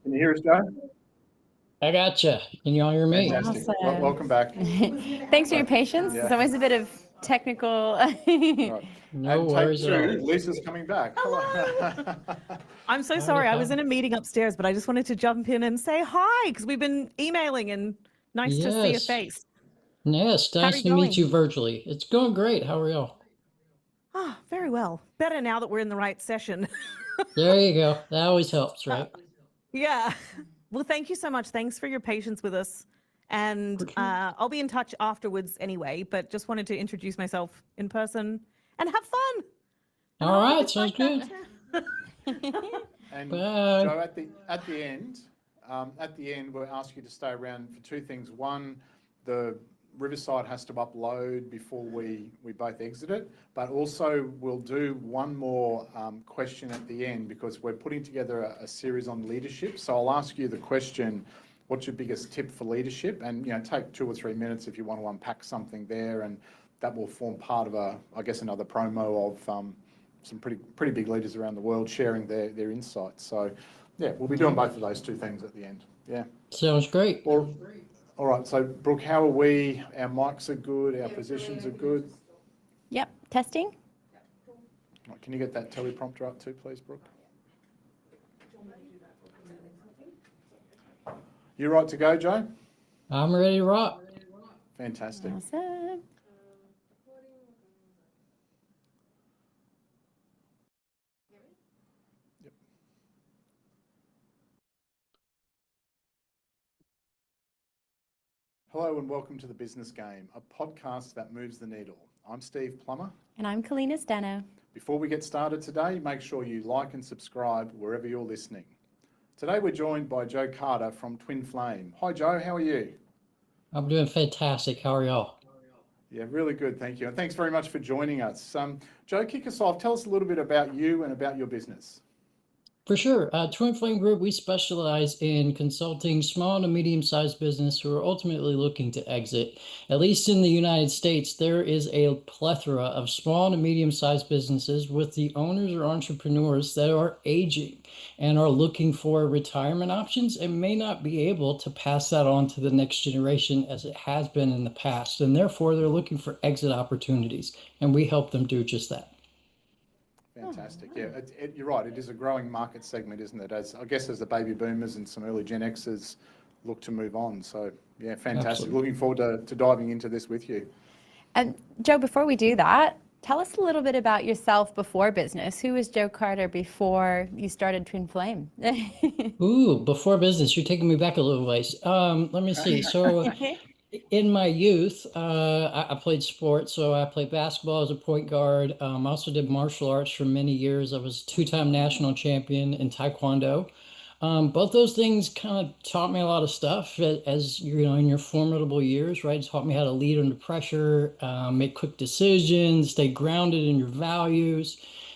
Can you hear us, Joe? I gotcha. Can you all hear me? Fantastic. Awesome. Welcome back. Thanks for your patience. Yeah. There's always a bit of technical. Right. No And take worries at two, all. Lisa's coming back. Hello. I'm so Howdy, sorry. I was howdy. in a meeting upstairs, but I just wanted to jump in and say hi because we've been emailing and nice to see a Yes. face. Yes, How are nice you to meet going? you virtually. It's going great. How are y'all? Ah, very well. Better now that we're in the right session. There you go. That always helps, right? Yeah. Well, thank you so much. Thanks for your patience with us. And For sure. I'll be in touch afterwards anyway, but just wanted to introduce myself in person and have fun. And All I hope right, it's sounds like that good. too. And Bye. Joe, at the end, we'll ask you to stay around for two things. One, the Riverside has to upload before we both exit it, but also we'll do one more question at the end because we're putting together a series on leadership. So I'll ask you the question, what's your biggest tip for leadership? And take 2 or 3 minutes if you want to unpack something there, and that will form part of another promo of some pretty big leaders around the world sharing their insights. So yeah, we'll be doing both of those two things at the end. Yeah. Sounds great. All right, so Brooke, how are we? Our mics are good, our positions are good. Yep. Testing. Right, can you get that teleprompter up too, please, Brooke? You right to go, Joe? I'm ready to rock. Fantastic. Awesome. Hello and welcome to The Business Game, a podcast that moves the needle. I'm Steve Plummer. And I'm Kalina Stano. Before we get started today, make sure you like and subscribe wherever you're listening. Today we're joined by Joe Carter from Twinflame. Hi Joe, how are you? I'm doing fantastic. How are y'all? Yeah, really good, thank you. And thanks very much for joining us. Joe, kick us off. Tell us a little bit about you and about your business. For sure. Twinflame Group, we specialize in consulting small to medium-sized business who are ultimately looking to exit. At least in the United States, there is a plethora of small to medium-sized businesses with the owners or entrepreneurs that are aging and are looking for retirement options and may not be able to pass that on to the next generation as it has been in the past. And therefore, they're looking for exit opportunities, and we help them do just that. Fantastic. Yeah, you're right. It is a growing market segment, isn't it? As the baby boomers and some early Gen Xers look to move on. So yeah, fantastic. Absolutely. Looking forward to diving into this with you. And Joe, before we do that, tell us a little bit about yourself before business. Who was Joe Carter before you started Twinflame? Ooh, before business, you're taking me back a little ways. Let me see. So in my youth, I played sports. So I played basketball as a point guard. I also did martial arts for many years. I was a 2-time national champion in Taekwondo. Both those things kind of taught me a lot of stuff as in your formidable years, right? It taught me how to lead under pressure, make quick decisions, stay grounded in your values.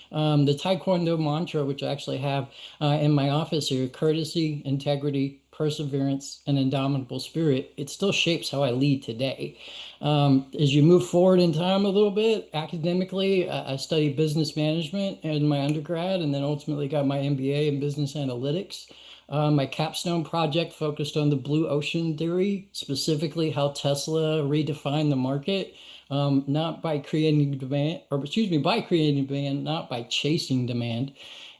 The Taekwondo mantra, which I actually have in my office here, courtesy, integrity, perseverance, and indomitable spirit, it still shapes how I lead today. As you move forward in time a little bit, academically, I studied business management in my undergrad and then ultimately got my MBA in business analytics. My capstone project focused on the blue ocean theory, specifically how Tesla redefined the market, not by creating demand, by creating demand, not by chasing demand.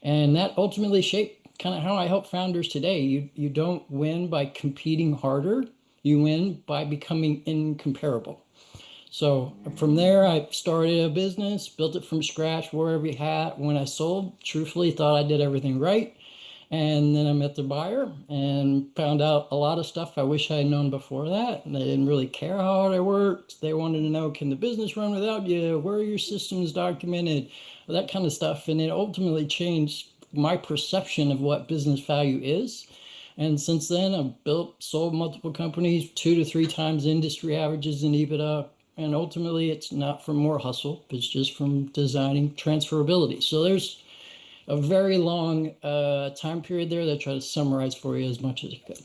And that ultimately shaped kind of how I help founders today. You don't win by competing harder, you win by becoming incomparable. So from there, I started a business, built it from scratch, wore every hat. When I sold, truthfully thought I did everything right. And then I met the buyer and found out a lot of stuff I wish I had known before that. And they didn't really care how hard I worked. They wanted to know, can the business run without you? Where are your systems documented? That kind of stuff. And it ultimately changed my perception of what business value is. And since then, I've sold multiple companies, 2 to 3 times industry averages in EBITDA. And ultimately, it's not from more hustle. It's just from designing transferability. So there's a very long time period there that I try to summarize for you as much as I could.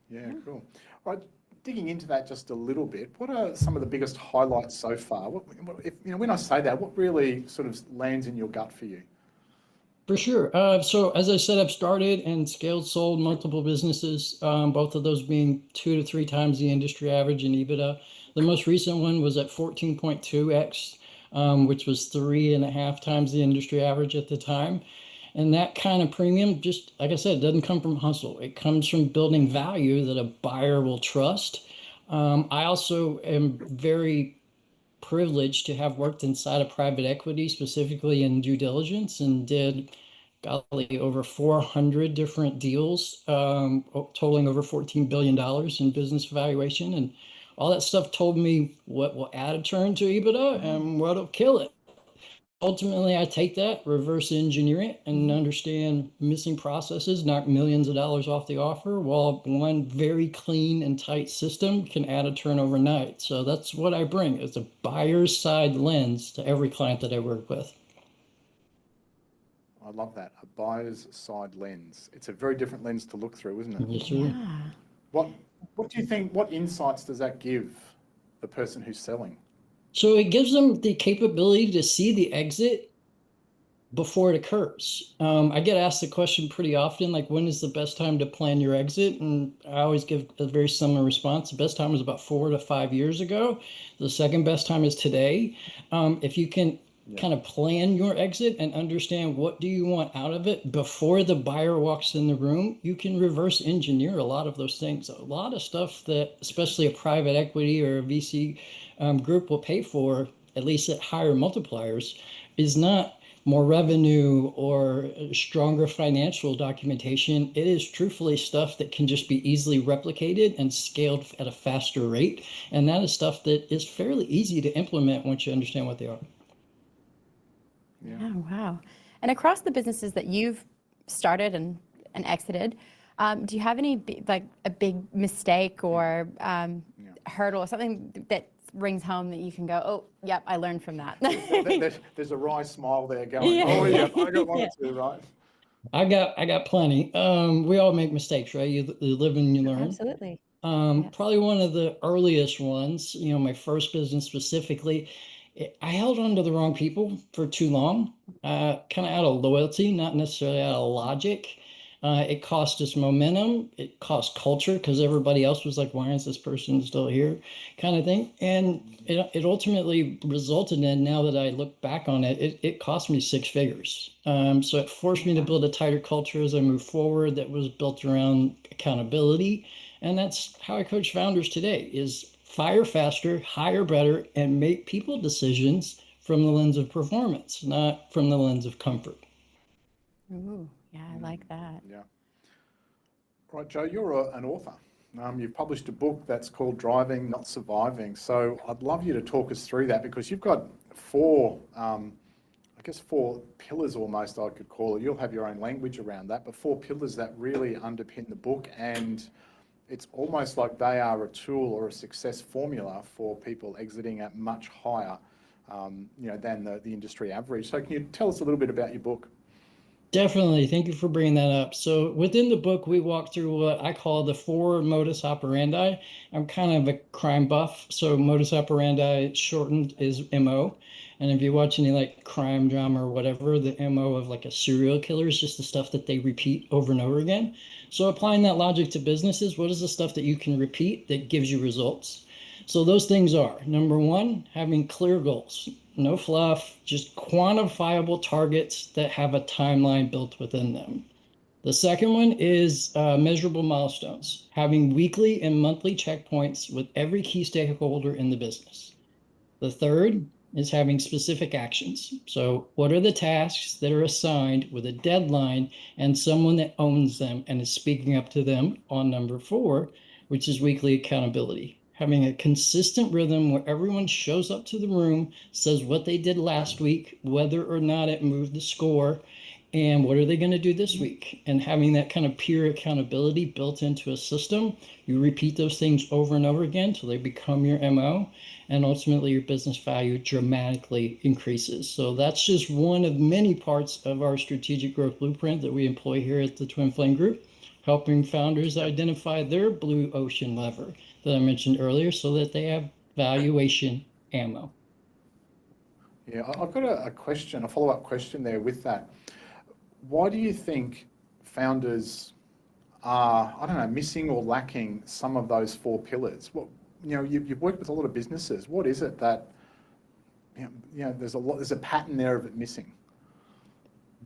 Yeah, cool. All right, digging into that just a little bit, what are some of the biggest highlights so far? When I say that, what really sort of lands in your gut for you? For sure. So as I said, I've started and scaled, sold multiple businesses, both of those being 2 to 3 times the industry average in EBITDA. The most recent one was at 14.2x, which was 3.5 times the industry average at the time. And that kind of premium, just like I said, doesn't come from hustle. It comes from building value that a buyer will trust. I also am very privileged to have worked inside of private equity, specifically in due diligence, and did golly, over 400 different deals, totaling over $14 billion in business valuation. And all that stuff told me what will add a turn to EBITDA and what'll kill it. Ultimately, I take that, reverse engineer it, and understand missing processes, knock millions of dollars off the offer, while one very clean and tight system can add a turn overnight. So that's what I bring. It's a buyer's side lens to every client that I work with. I love that, a buyer's side lens. It's a very different lens to look through, isn't it? Yes, sir. Yeah. What do you think, what insights does that give the person who's selling? So it gives them the capability to see the exit before it occurs. I get asked the question pretty often, like, when is the best time to plan your exit? And I always give a very similar response. The best time was about 4 to 5 years ago. The second best time is today. If you can kind of plan your exit and understand what do you want out of it before the buyer walks in the room, you can reverse engineer a lot of those things. A lot of stuff that especially a private equity or a VC group will pay for, at least at higher multipliers, is not more revenue or stronger financial documentation. It is truthfully stuff that can just be easily replicated and scaled at a faster rate. And that is stuff that is fairly easy to implement once you understand what they are. Yeah. Oh, wow. And across the businesses that you've started and exited, do you have any like a big mistake or hurdle or something that rings home that you can go, oh, yep, I learned from that? There's a wry smile there going, Yeah. oh yeah, I got one or two, right? I got plenty. We all make mistakes, right? You live and you learn. Absolutely. Probably one of the earliest ones, my first business specifically, I held on to the wrong people for too long, kind of out of loyalty, not necessarily out of logic. It cost us momentum. It cost culture because everybody else was like, why is this person still here? Kind of thing. And it ultimately resulted in, now that I look back on it, it cost me 6 figures. So it forced me to build a tighter culture as I move forward that was built around accountability. And that's how I coach founders today is fire faster, hire better, and make people decisions from the lens of performance, not from the lens of comfort. Ooh, yeah, I like that. Yeah. Right, Joe, you're an author. You've published a book that's called Driving, Not Surviving. So I'd love you to talk us through that because you've got four pillars almost, I could call it. You'll have your own language around that, but 4 pillars that really underpin the book. And it's almost like they are a tool or a success formula for people exiting at much higher, than the industry average. So can you tell us a little bit about your book? Definitely. Thank you for bringing that up. So within the book, we walk through what I call the 4 modus operandi. I'm kind of a crime buff. So modus operandi shortened is MO. And if you watch any like crime drama or whatever, the MO of like a serial killer is just the stuff that they repeat over and over again. So applying that logic to businesses, what is the stuff that you can repeat that gives you results? So those things are, number 1, having clear goals. No fluff, just quantifiable targets that have a timeline built within them. The second one is measurable milestones, having weekly and monthly checkpoints with every key stakeholder in the business. The third is having specific actions. So what are the tasks that are assigned with a deadline and someone that owns them and is speaking up to them on number 4, which is weekly accountability. Having a consistent rhythm where everyone shows up to the room, says what they did last week, whether or not it moved the score, and what are they going to do this week? And having that kind of peer accountability built into a system, you repeat those things over and over again till they become your MO, and ultimately your business value dramatically increases. So that's just one of many parts of our strategic growth blueprint that we employ here at the Twinflame Group, helping founders identify their blue ocean lever that I mentioned earlier so that they have valuation ammo. Yeah, I've got a question, a follow-up question there with that. why do you think founders are, I don't know, missing or lacking some of those four pillars? What, you've worked with a lot of businesses. What is it that, there's a pattern there of it missing?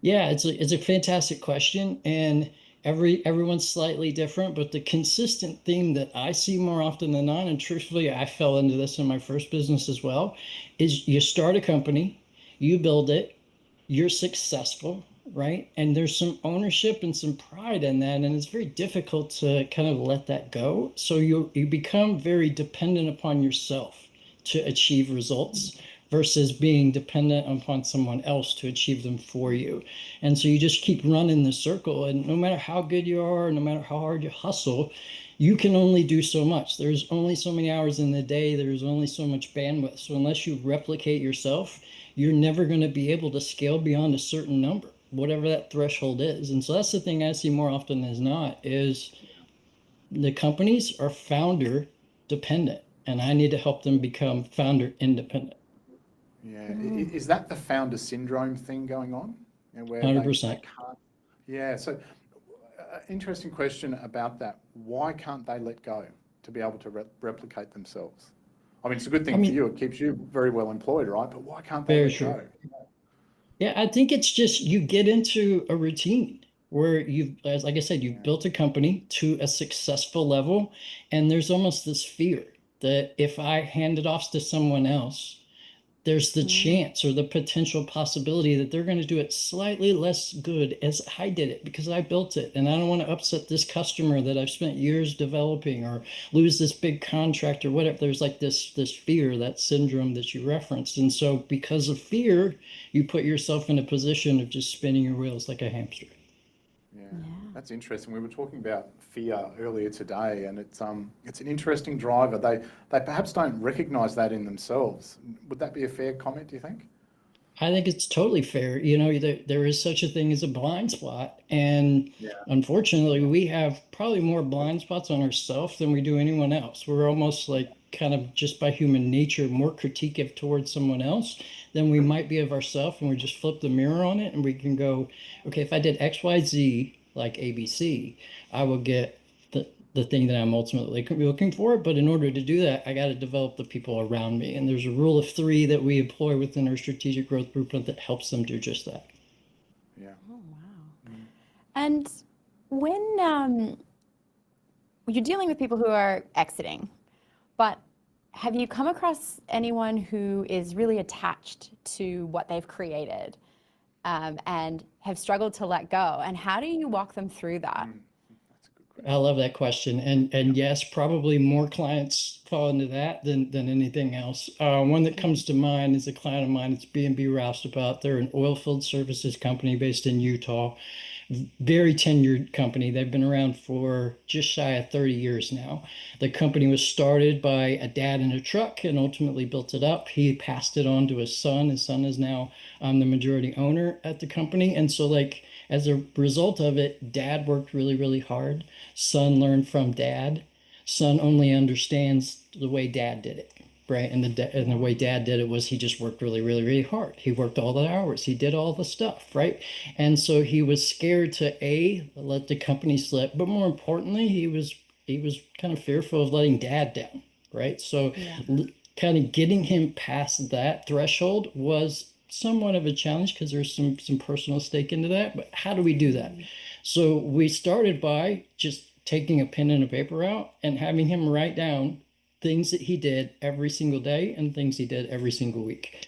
Yeah, it's a fantastic question, and everyone's slightly different, but the consistent theme that I see more often than not, and truthfully, I fell into this in my first business as well, is you start a company, you build it, you're successful, right? And there's some ownership and some pride in that, and it's very difficult to kind of let that go. So you become very dependent upon yourself to achieve results versus being dependent upon someone else to achieve them for you. And so you just keep running the circle, and no matter how good you are, no matter how hard you hustle, you can only do so much. There's only so many hours in the day. There's only so much bandwidth. So unless you replicate yourself, you're never going to be able to scale beyond a certain number, whatever that threshold is. And so that's the thing I see more often than not is the companies are founder dependent, and I need to help them become founder independent. Yeah. Is that the founder syndrome thing going on? And where they 100%. can't? Yeah. So, interesting question about that. Why can't they let go to be able to replicate themselves? I mean, it's a good thing for you. It keeps you very well employed, right? But why can't they Very let true. go? Yeah, I think it's just you get into a routine where as like I said, you've built a company to a successful level, and there's almost this fear that if I hand it off to someone else, there's the chance or the potential possibility that they're going to do it slightly less good as I did it because I built it. And I don't want to upset this customer that I've spent years developing or lose this big contract or whatever. There's like this fear, that syndrome that you referenced. And so because of fear, you put yourself in a position of just spinning your wheels like a hamster. Yeah, that's interesting. We were talking about fear earlier today, and it's an interesting driver. They perhaps don't recognise that in themselves. Would that be a fair comment, do you think? I think it's totally fair. There is such a thing as a blind spot. And unfortunately, we have probably more blind spots on ourselves than we do anyone else. We're almost like kind of just by human nature more critiquing towards someone else than we might be of ourselves. And we just flip the mirror on it and we can go, okay, if I did X, Y, Z, like ABC, I will get the thing that I'm ultimately looking for. But in order to do that, I got to develop the people around me. And there's a rule of three that we employ within our strategic growth blueprint that helps them do just that. Yeah. Oh, wow. And when you're dealing with people who are exiting, but have you come across anyone who is really attached to what they've created and have struggled to let go? And how do you walk them through that? I love that question. And yes, probably more clients fall into that than anything else. One that comes to mind is a client of mine. It's B&B Roustabout. They're an oil field services company based in Utah. Very tenured company. They've been around for just shy of 30 years now. The company was started by a dad in a truck and ultimately built it up. He passed it on to his son. His son is now the majority owner at the company. And so as a result of it, dad worked really, really hard. Son learned from dad. Son only understands the way dad did it, right? And the way dad did it was he just worked really, really, really hard. He worked all the hours. He did all the stuff, right? And so he was scared to let the company slip, but more importantly, he was kind of fearful of letting dad down, right? So kind of getting him past that threshold was somewhat of a challenge because there's some personal stake into that. But how do we do that? So we started by just taking a pen and a paper out and having him write down things that he did every single day and things he did every single week.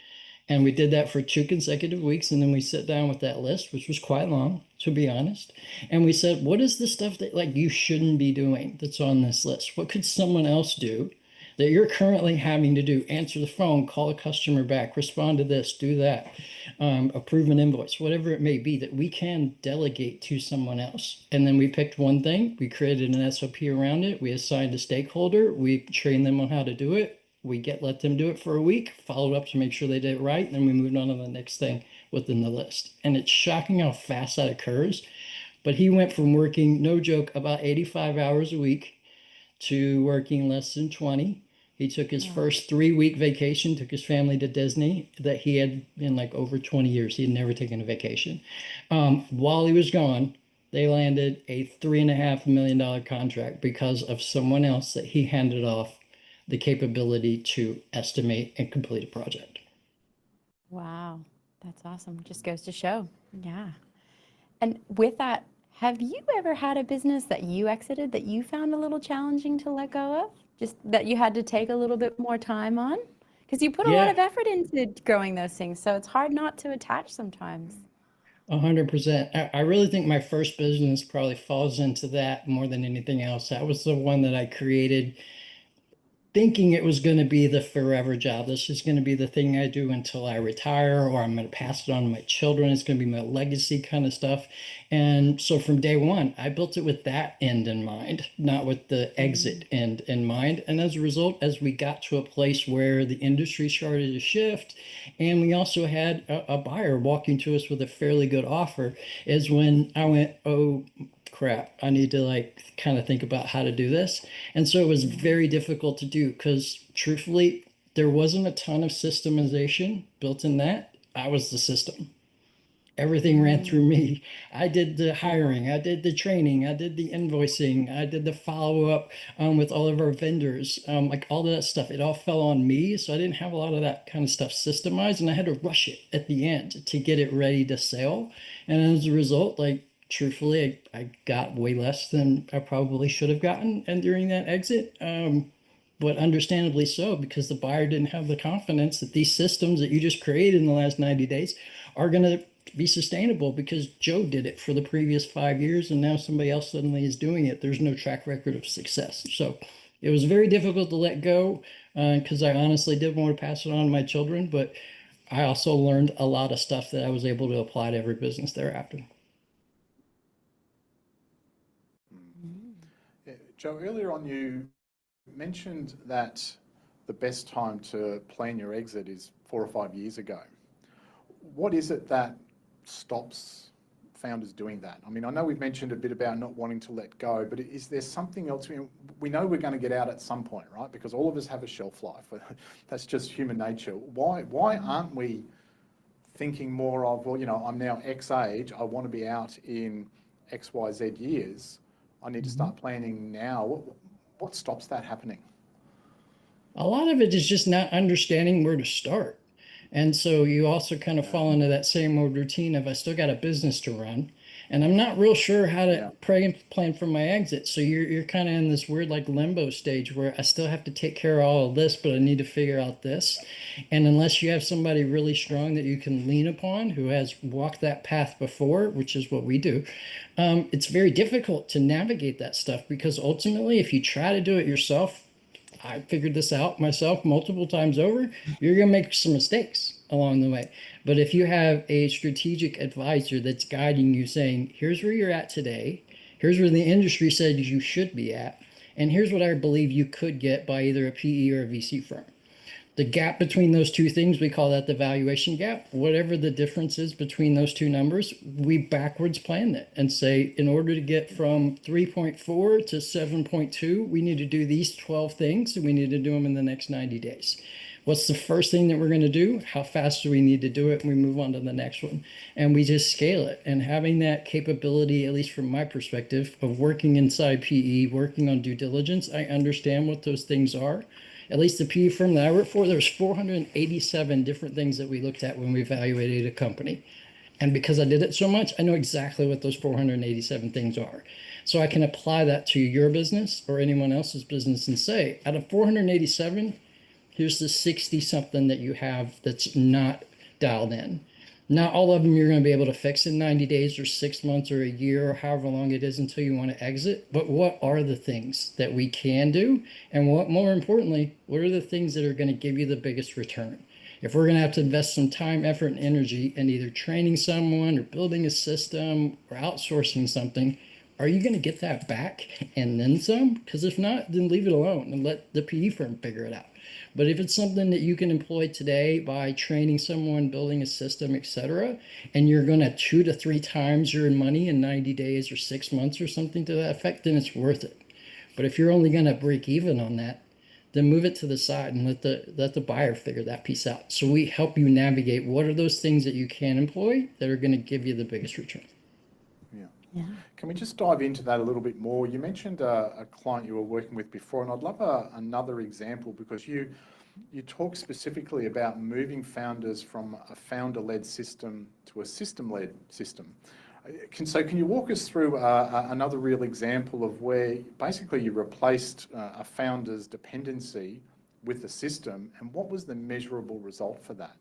And we did that for 2 consecutive weeks. And then we sat down with that list, which was quite long, to be honest. And we said, what is the stuff that you shouldn't be doing that's on this list? What could someone else do that you're currently having to do? Answer the phone, call a customer back, respond to this, do that, approve an invoice, whatever it may be that we can delegate to someone else. And then we picked one thing, we created an SOP around it, we assigned a stakeholder, we trained them on how to do it, we let them do it for a week, followed up to make sure they did it right, and then we moved on to the next thing within the list. And it's shocking how fast that occurs. But he went from working, no joke, about 85 hours a week to working less than 20. He took his first 3-week vacation, took his family to Disney that he had in like over 20 years. He had never taken a vacation. While he was gone, they landed a $3.5 million contract because of someone else that he handed off the capability to estimate and complete a project. Wow, that's awesome. Just goes to show. Yeah. And with that, have you ever had a business that you exited that you found a little challenging to let go of? Just that you had to take a little bit more time on? Because you put a lot Yeah. of effort into growing those things, so it's hard not to attach sometimes. 100%. I really think my first business probably falls into that more than anything else. That was the one that I created thinking it was going to be the forever job. This is going to be the thing I do until I retire, or I'm going to pass it on to my children. It's going to be my legacy kind of stuff. And so from day one, I built it with that end in mind, not with the exit end in mind. And as a result, as we got to a place where the industry started to shift, and we also had a buyer walking to us with a fairly good offer, is when I went, oh, crap, I need to like kind of think about how to do this. And so it was very difficult to do because truthfully, there wasn't a ton of systemization built in that. I was the system. Everything ran through me. I did the hiring, I did the training, I did the invoicing, I did the follow up with all of our vendors, like all of that stuff. It all fell on me. So I didn't have a lot of that kind of stuff systemized, and I had to rush it at the end to get it ready to sell. And as a result, like truthfully, I got way less than I probably should have gotten and during that exit. But understandably so, because the buyer didn't have the confidence that these systems that you just created in the last 90 days are going to be sustainable, because Joe did it for the previous 5 years and now somebody else suddenly is doing it. There's no track record of success. So it was very difficult to let go because I honestly did want to pass it on to my children, but I also learned a lot of stuff that I was able to apply to every business thereafter. Yeah, Joe, earlier on you mentioned that the best time to plan your exit is 4 or 5 years ago. What is it that stops founders doing that? I mean, I know we've mentioned a bit about not wanting to let go, but is there something else? We know we're going to get out at some point, right? Because all of us have a shelf life. That's just human nature. Why aren't we thinking more of, well, you know, I'm now X age, I want to be out in X, Y, Z years. I need to start planning now. What stops that happening? A lot of it is just not understanding where to start. And so you also kind of fall into that same old routine of I still got a business to run and I'm not real sure how to plan for my exit. So you're kind of in this weird like limbo stage where I still have to take care of all of this, but I need to figure out this. And unless you have somebody really strong that you can lean upon who has walked that path before, which is what we do, it's very difficult to navigate that stuff, because ultimately, if you try to do it yourself, I figured this out myself multiple times over, you're going to make some mistakes along the way. But if you have a strategic advisor that's guiding you, saying, here's where you're at today, here's where the industry said you should be at, and here's what I believe you could get by either a PE or a VC firm. The gap between those two things, we call that the valuation gap. Whatever the difference is between those two numbers, we backwards plan that and say, in order to get from 3.4 to 7.2, we need to do these 12 things, and we need to do them in the next 90 days. What's the first thing that we're going to do? How fast do we need to do it? And we move on to the next one. And we just scale it. And having that capability, at least from my perspective, of working inside PE, working on due diligence, I understand what those things are. At least the PE firm that I work for, there's 487 different things that we looked at when we evaluated a company. And because I did it so much, I know exactly what those 487 things are. So I can apply that to your business or anyone else's business and say, out of 487, here's the 60 something that you have that's not dialed in. Not all of them you're going to be able to fix in 90 days or 6 months or a year or however long it is until you want to exit. But what are the things that we can do? And what, more importantly, what are the things that are going to give you the biggest return? If we're going to have to invest some time, effort, and energy in either training someone or building a system or outsourcing something, are you going to get that back and then some? Because if not, then leave it alone and let the PE firm figure it out. But if it's something that you can employ today by training someone, building a system, etc., and you're going to 2 to 3 times your money in 90 days or 6 months or something to that effect, then it's worth it. But if you're only going to break even on that, then move it to the side and let the buyer figure that piece out. So we help you navigate what are those things that you can employ that are going to give you the biggest return. Yeah. Can we just dive into that a little bit more? You mentioned a client you were working with before, and I'd love another example, because you talk specifically about moving founders from a founder-led system to a system-led system. Can you walk us through another real example of where basically you replaced a founder's dependency with the system, and what was the measurable result for that?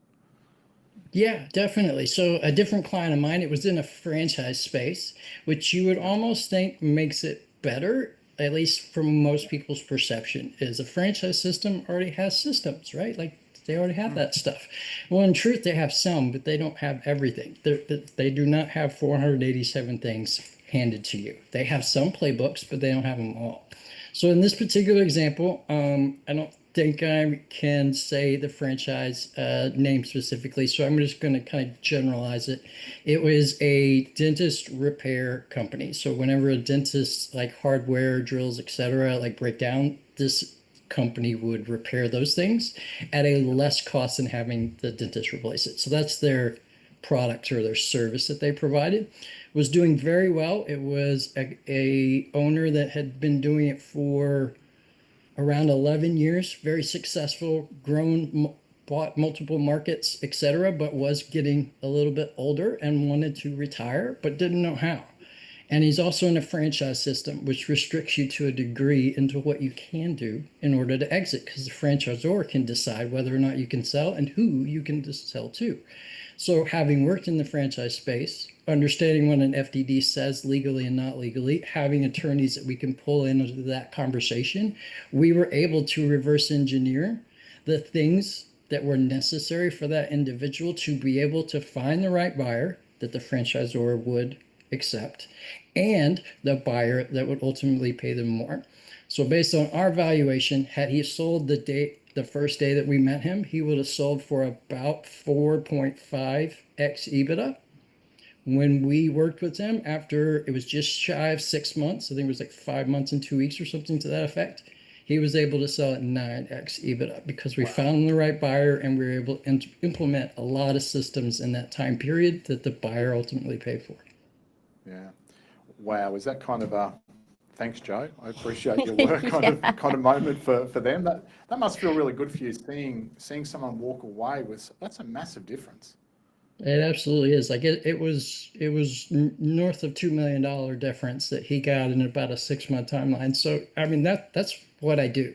Yeah, definitely. So a different client of mine, it was in a franchise space, which you would almost think makes it better, at least from most people's perception, is a franchise system already has systems, right? Like they already have that stuff. Well, in truth, they have some, but they don't have everything. They do not have 487 things handed to you. They have some playbooks, but they don't have them all. So in this particular example, I don't think I can say the franchise name specifically, so I'm just going to kind of generalize it. It was a dentist repair company. So whenever a dentist, like hardware, drills, etc., like break down, this company would repair those things at a less cost than having the dentist replace it. So that's their product or their service that they provided. Was doing very well. It was a owner that had been doing it for around 11 years, very successful, grown, bought multiple markets, etc., but was getting a little bit older and wanted to retire, but didn't know how. And he's also in a franchise system, which restricts you to a degree into what you can do in order to exit, because the franchisor can decide whether or not you can sell and who you can sell to. So having worked in the franchise space, understanding what an FDD says legally and not legally, having attorneys that we can pull into that conversation, we were able to reverse engineer the things that were necessary for that individual to be able to find the right buyer that the franchisor would accept and the buyer that would ultimately pay them more. So based on our valuation, had he sold the first day that we met him, he would have sold for about 4.5x EBITDA. When we worked with him, after it was just shy of 6 months, I think it was like 5 months and 2 weeks or something to that effect, he was able to sell at 9x EBITDA because we found the right buyer and we were able to implement a lot of systems in that time period that the buyer ultimately paid for. Yeah. Wow. Is that kind of a thanks, Joe? I appreciate your work kind of moment for them. That must feel really good for you, seeing someone walk away with that's a massive difference. It absolutely is. Like it was north of $2 million difference that he got in about a 6-month timeline. So I mean that's what I do.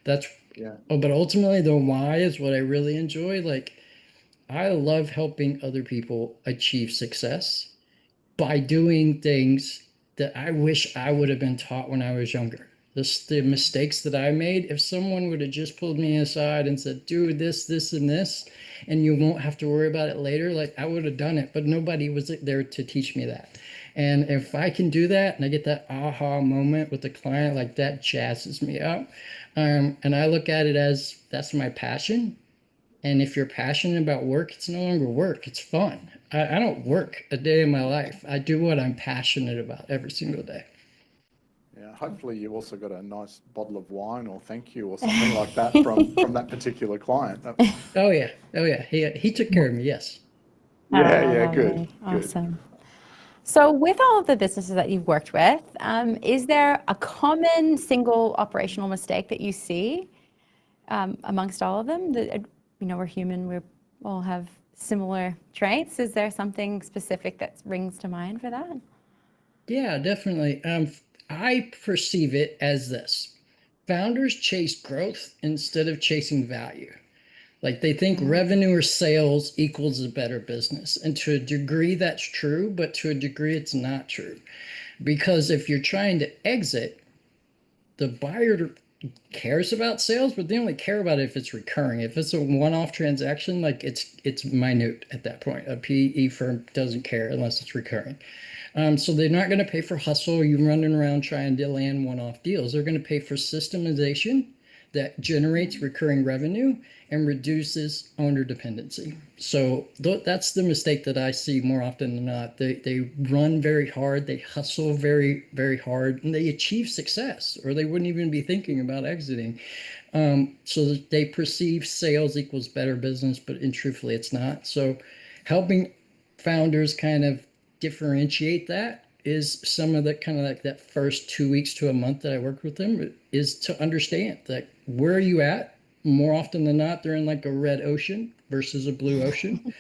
That's Yeah. Oh, but ultimately the why is what I really enjoy. Like I love helping other people achieve success by doing things that I wish I would have been taught when I was younger. The mistakes that I made, if someone would have just pulled me aside and said, do this, this, and this, and you won't have to worry about it later, like I would have done it, but nobody was there to teach me that. And if I can do that and I get that aha moment with the client, like that jazzes me up. And I look at it as that's my passion. And if you're passionate about work, it's no longer work, it's fun. I don't work a day in my life. I do what I'm passionate about every single day. Yeah. Hopefully you also got a nice bottle of wine or thank you or something like that from that particular client. Oh yeah. Oh yeah. He took care of me, yes. Yeah, Oh, yeah, lovely. good. Awesome. So, with all of the businesses that you've worked with, is there a common single operational mistake that you see amongst all of them? That we're human, we all have similar traits. Is there something specific that rings to mind for that? Yeah, definitely. I perceive it as this. Founders chase growth instead of chasing value. Like they think revenue or sales equals a better business. And to a degree, that's true, but to a degree, it's not true. Because if you're trying to exit, the buyer cares about sales, but they only care about it if it's recurring. If it's a one-off transaction, like it's minute at that point. A PE firm doesn't care unless it's recurring. So they're not going to pay for hustle, you running around trying to land one-off deals. They're going to pay for systemization that generates recurring revenue and reduces owner dependency. So that's the mistake that I see more often than not. They run very hard, they hustle very, very hard, and they achieve success, or they wouldn't even be thinking about exiting. So that they perceive sales equals better business, but truthfully, it's not. So helping founders kind of differentiate that is some of the kind of like that first 2 weeks to a month that I work with them is to understand that where are you at? More often than not, they're in like a red ocean versus a blue ocean.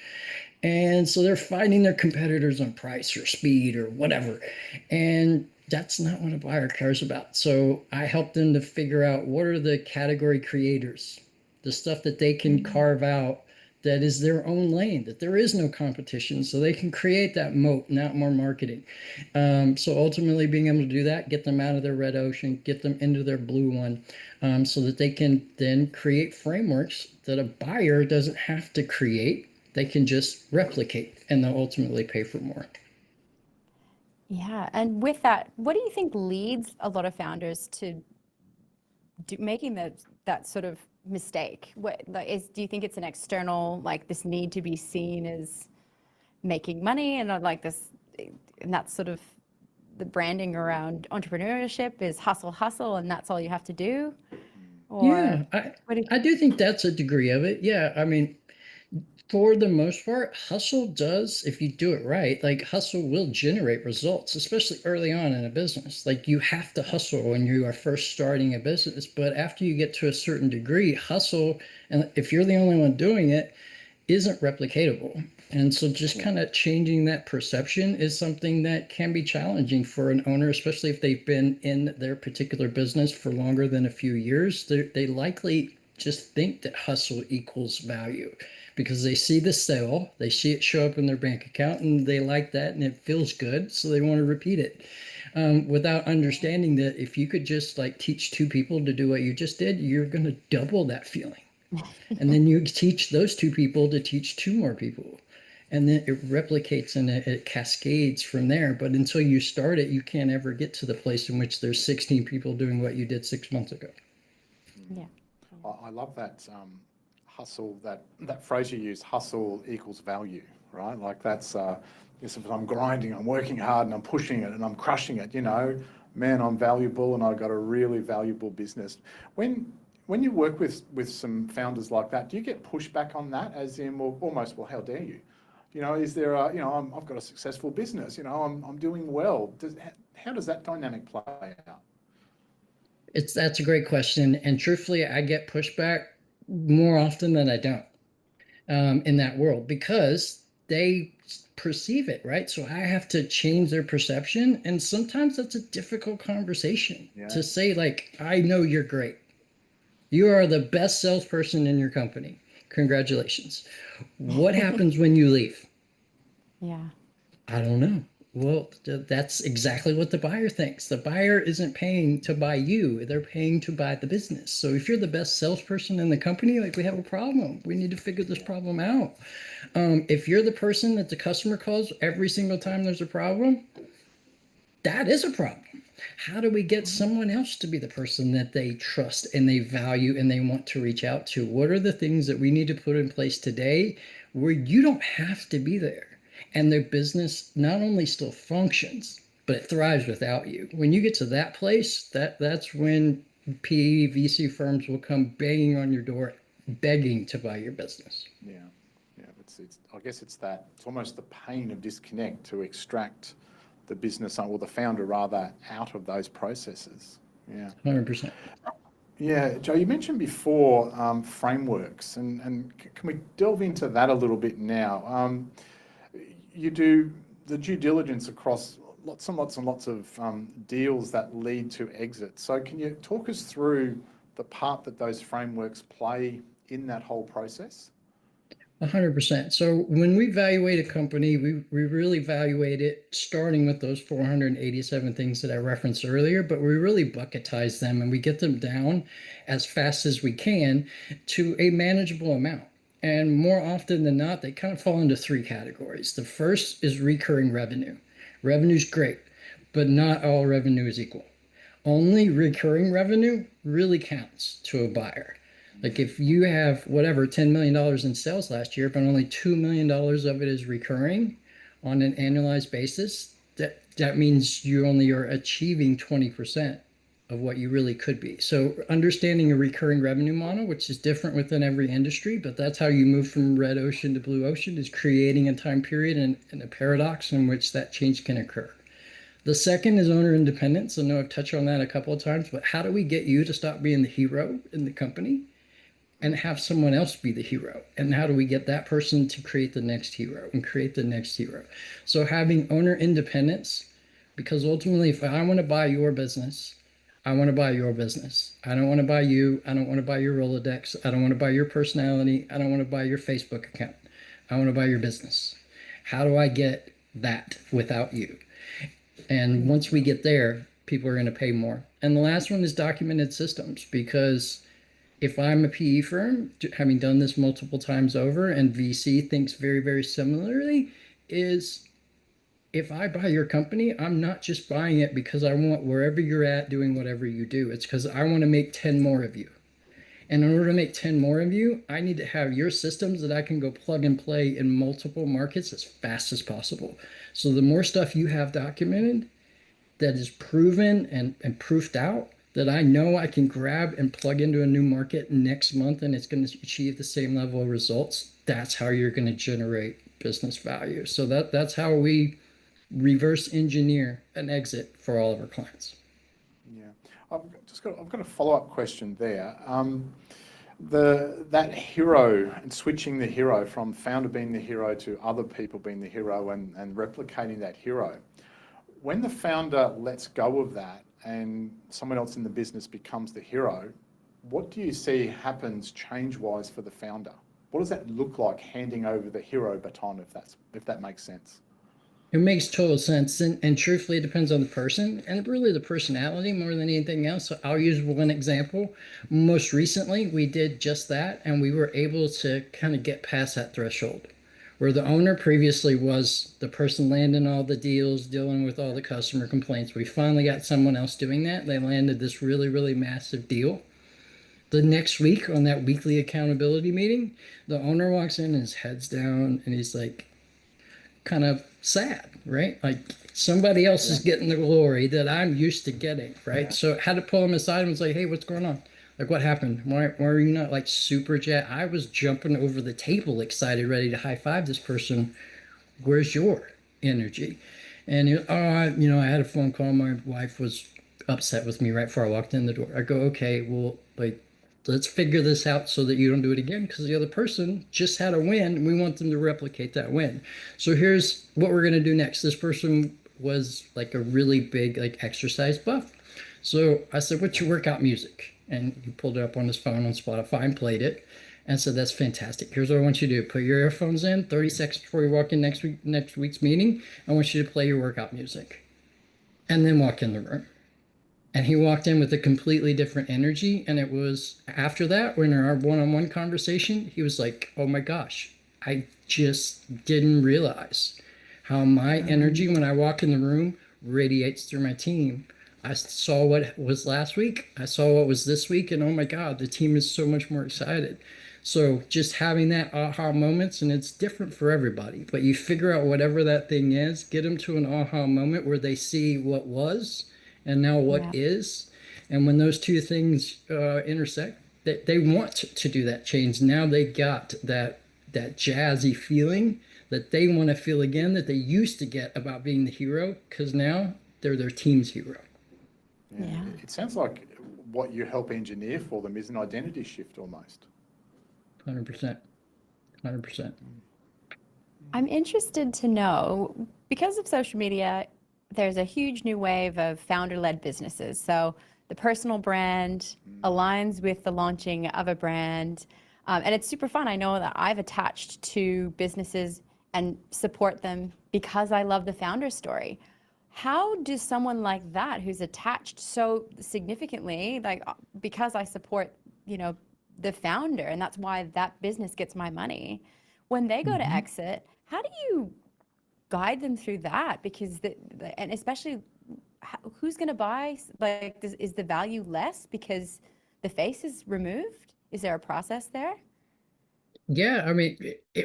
And so they're fighting their competitors on price or speed or whatever. And that's not what a buyer cares about. So I help them to figure out what are the category creators, the stuff that they can carve out that is their own lane, that there is no competition. So they can create that moat, not more marketing. So ultimately being able to do that, get them out of their red ocean, get them into their blue one, so that they can then create frameworks that a buyer doesn't have to create. They can just replicate and they'll ultimately pay for more. Yeah. And with that, what do you think leads a lot of founders to making that sort of mistake? Do you think it's an external, like this need to be seen as making money and not like this, and that's sort of the branding around entrepreneurship is hustle, hustle, and that's all you have to do? Or Yeah, what do you, I do think that's a degree of it. Yeah, I mean, for the most part, hustle does, if you do it right, like hustle will generate results, especially early on in a business. Like you have to hustle when you are first starting a business, but after you get to a certain degree, hustle, and if you're the only one doing it, isn't replicatable. And so just kind of changing that perception is something that can be challenging for an owner, especially if they've been in their particular business for longer than a few years. They likely just think that hustle equals value because they see the sale, they see it show up in their bank account, and they like that and it feels good. So they want to repeat it. Without understanding that if you could just like teach two people to do what you just did, you're going to double that feeling. And then you teach those two people to teach two more people. And then it replicates and it cascades from there. But until you start it, you can't ever get to the place in which there's 16 people doing what you did 6 months ago. yeah. I love that hustle, that phrase you use, hustle equals value, right? Like that's, if I'm grinding, I'm working hard and I'm pushing it and I'm crushing it, man, I'm valuable and I've got a really valuable business. When you work with some founders like that, do you get pushback on that as in, well, almost, well, how dare you? Is there I've got a successful business, I'm doing well. How does that dynamic play out? That's a great question. And truthfully, I get pushback more often than I don't in that world because they perceive it, right? So I have to change their perception. And sometimes that's a difficult conversation to say, like, I know you're great. You are the best salesperson in your company. Congratulations. What happens when you leave? Yeah. I don't know. Well, that's exactly what the buyer thinks. The buyer isn't paying to buy you, they're paying to buy the business. So if you're the best salesperson in the company, like we have a problem. We need to figure this problem out. If you're the person that the customer calls every single time there's a problem, that is a problem. How do we get someone else to be the person that they trust and they value and they want to reach out to? What are the things that we need to put in place today where you don't have to be there? And their business not only still functions, but it thrives without you. When you get to that place, that's when PE, VC firms will come banging on your door, begging to buy your business. Yeah. I guess it's almost the pain of disconnect to extract the business or the founder rather out of those processes. Yeah. 100%. Yeah, Joe, you mentioned before frameworks, and can we delve into that a little bit now? You do the due diligence across lots and lots of deals that lead to exit. So can you talk us through the part that those frameworks play in that whole process? 100%. So when we evaluate a company, we really evaluate it starting with those 487 things that I referenced earlier, but we really bucketize them and we get them down as fast as we can to a manageable amount. And more often than not, they kind of fall into three categories. The first is recurring revenue. Revenue's great, but not all revenue is equal. Only recurring revenue really counts to a buyer. Like if you have whatever, $10 million in sales last year, but only $2 million of it is recurring on an annualized basis, that means you only are achieving 20% of what you really could be. So understanding a recurring revenue model, which is different within every industry, but that's how you move from red ocean to blue ocean, is creating a time period and a paradox in which that change can occur. The second is owner independence. I know I've touched on that a couple of times, but how do we get you to stop being the hero in the company and have someone else be the hero? And how do we get that person to create the next hero and create the next hero? So having owner independence, because ultimately, if I want to buy your business, I want to buy your business. I don't want to buy you. I don't want to buy your Rolodex. I don't want to buy your personality. I don't want to buy your Facebook account. I want to buy your business. How do I get that without you? And once we get there, people are going to pay more. And the last one is documented systems, because if I'm a PE firm, having done this multiple times over, and VC thinks very, very similarly, is if I buy your company, I'm not just buying it because I want wherever you're at doing whatever you do. It's because I want to make 10 more of you. And in order to make 10 more of you, I need to have your systems that I can go plug and play in multiple markets as fast as possible. So the more stuff you have documented that is proven and proofed out, that I know I can grab and plug into a new market next month and it's going to achieve the same level of results, that's how you're going to generate business value. So that's how we reverse engineer an exit for all of our clients. Yeah, I've got a follow-up question there. That hero and switching the hero from founder being the hero to other people being the hero and replicating that hero. When the founder lets go of that and someone else in the business becomes the hero, what do you see happens change-wise for the founder? What does that look like, handing over the hero baton, if that makes sense? It makes total sense. And truthfully, it depends on the person and really the personality more than anything else. So I'll use one example. Most recently, we did just that, and we were able to kind of get past that threshold where the owner previously was the person landing all the deals, dealing with all the customer complaints. We finally got someone else doing that. They landed this really, really massive deal. The next week on that weekly accountability meeting, the owner walks in and his head's down and he's like, kind of sad, right? Like somebody else is getting the glory that I'm used to getting, right? Yeah. So I had to pull him aside and was like, hey, what's going on? Like, what happened? Why are you not like super jet? I was jumping over the table, excited, ready to high five this person. Where's your energy? And I had a phone call. My wife was upset with me right before I walked in the door. I go, okay, well, like, let's figure this out so that you don't do it again, because the other person just had a win and we want them to replicate that win. So here's what we're going to do next. This person was like a really big like exercise buff. So I said, what's your workout music? And he pulled it up on his phone on Spotify and played it and said, that's fantastic. Here's what I want you to do. Put your earphones in 30 seconds before you walk in next week's meeting. I want you to play your workout music and then walk in the room. And he walked in with a completely different energy. And it was after that, when our one-on-one conversation, he was like, oh my gosh, I just didn't realize how my energy when I walk in the room radiates through my team. I saw what was last week. I saw what was this week. And oh my God, the team is so much more excited. So just having that aha moments, and it's different for everybody, but you figure out whatever that thing is, get them to an aha moment where they see what was and now what is. And when those two things intersect, they want to do that change. Now they got that jazzy feeling that they want to feel again, that they used to get about being the hero, because now they're their team's hero. Yeah. It sounds like what you help engineer for them is an identity shift almost. 100%. 100%. I'm interested to know, because of social media, there's a huge new wave of founder-led businesses. So the personal brand aligns with the launching of a brand. And it's super fun. I know that I've attached to businesses and support them because I love the founder story. How does someone like that, who's attached so significantly, like because I support, the founder, and that's why that business gets my money, when they go to exit, how do you guide them through that? Because and especially who's going to buy, like, is the value less because the face is removed? Is there a process there? Yeah, I mean,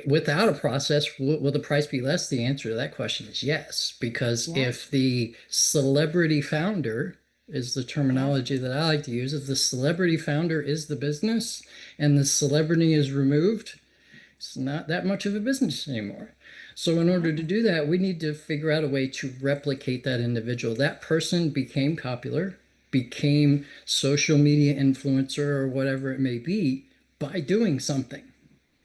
without a process, will the price be less? The answer to that question is yes, because Yeah. if the celebrity founder is the terminology that I like to use, if the celebrity founder is the business and the celebrity is removed, it's not that much of a business anymore. So in order to do that, we need to figure out a way to replicate that individual. That person became popular, became social media influencer or whatever it may be by doing something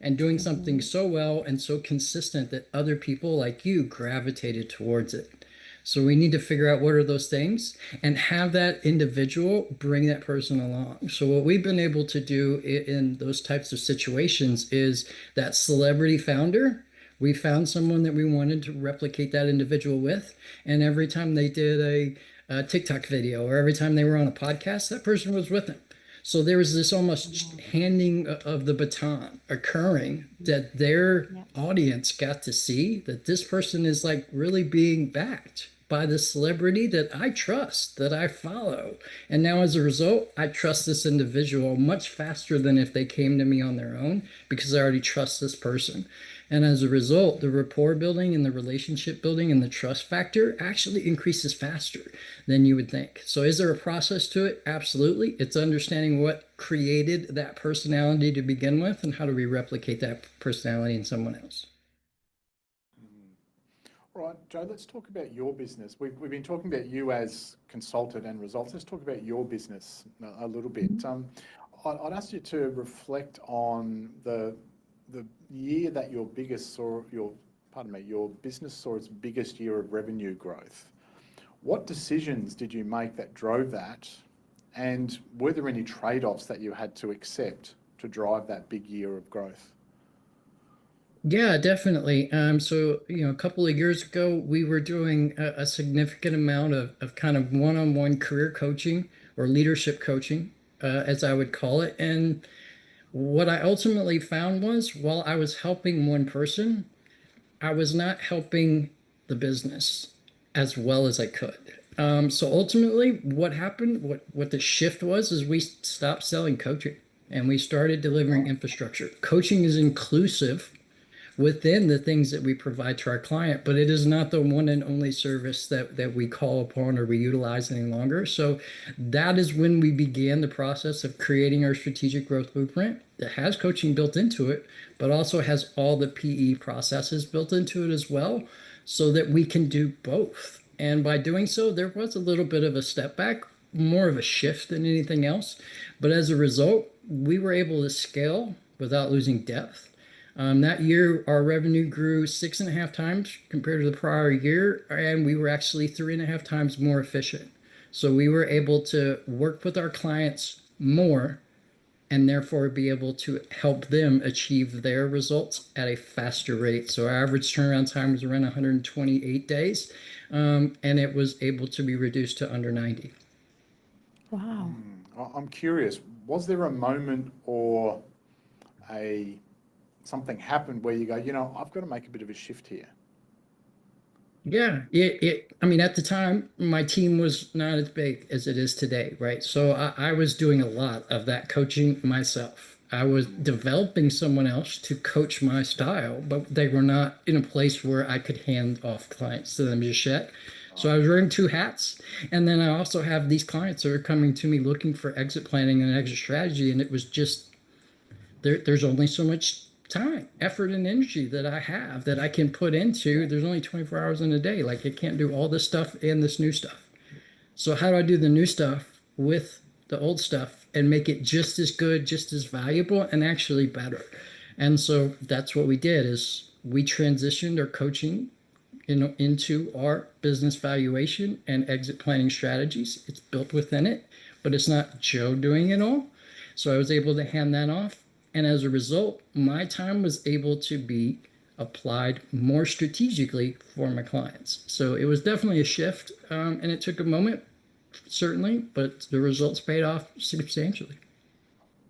and doing something so well and so consistent that other people like you gravitated towards it. So we need to figure out what are those things and have that individual bring that person along. So what we've been able to do in those types of situations is that celebrity founder, we found someone that we wanted to replicate that individual with. And every time they did a TikTok video or every time they were on a podcast, that person was with them. So there was this almost handing of the baton occurring that their audience got to see that this person is like really being backed by the celebrity that I trust, that I follow. And now as a result, I trust this individual much faster than if they came to me on their own because I already trust this person. And as a result, the rapport building and the relationship building and the trust factor actually increases faster than you would think. So is there a process to it? Absolutely. It's understanding what created that personality to begin with and how do we replicate that personality in someone else. All right, Joe, let's talk about your business. We've been talking about you as consultant and results. Let's talk about your business a little bit. I'd ask you to reflect on the year that your business saw its biggest year of revenue growth. What decisions did you make that drove that? And were there any trade-offs that you had to accept to drive that big year of growth? Yeah, definitely. So, a couple of years ago, we were doing a significant amount of kind of one-on-one career coaching or leadership coaching, as I would call it. And what I ultimately found was while I was helping one person, I was not helping the business as well as I could. So ultimately, what happened, what the shift was, is we stopped selling coaching and we started delivering infrastructure. Coaching is inclusive within the things that we provide to our client, but it is not the one and only service that we call upon or we utilize any longer. So that is when we began the process of creating our strategic growth blueprint that has coaching built into it, but also has all the PE processes built into it as well, so that we can do both. And by doing so, there was a little bit of a step back, more of a shift than anything else. But as a result, we were able to scale without losing depth. That year, our revenue grew 6.5 times compared to the prior year, and we were actually 3.5 times more efficient. So we were able to work with our clients more and therefore be able to help them achieve their results at a faster rate. So our average turnaround time was around 128 days, and it was able to be reduced to under 90. Wow. I'm curious, was there a moment or something happened where you go, I've got to make a bit of a shift here? Yeah, I mean, at the time, my team was not as big as it is today, right? So I was doing a lot of that coaching myself. I was developing someone else to coach my style, but they were not in a place where I could hand off clients to them just yet. So I was wearing two hats. And then I also have these clients that are coming to me looking for exit planning and exit strategy. And it was just, there's only so much time, effort, and energy that I have that I can put into. There's only 24 hours in a day. Like, I can't do all this stuff and this new stuff. So how do I do the new stuff with the old stuff and make it just as good, just as valuable, and actually better? And so that's what we did, is we transitioned our coaching into our business valuation and exit planning strategies. It's built within it, but it's not Joe doing it all. So I was able to hand that off. And as a result, my time was able to be applied more strategically for my clients. So it was definitely a shift, and it took a moment, certainly, but the results paid off substantially.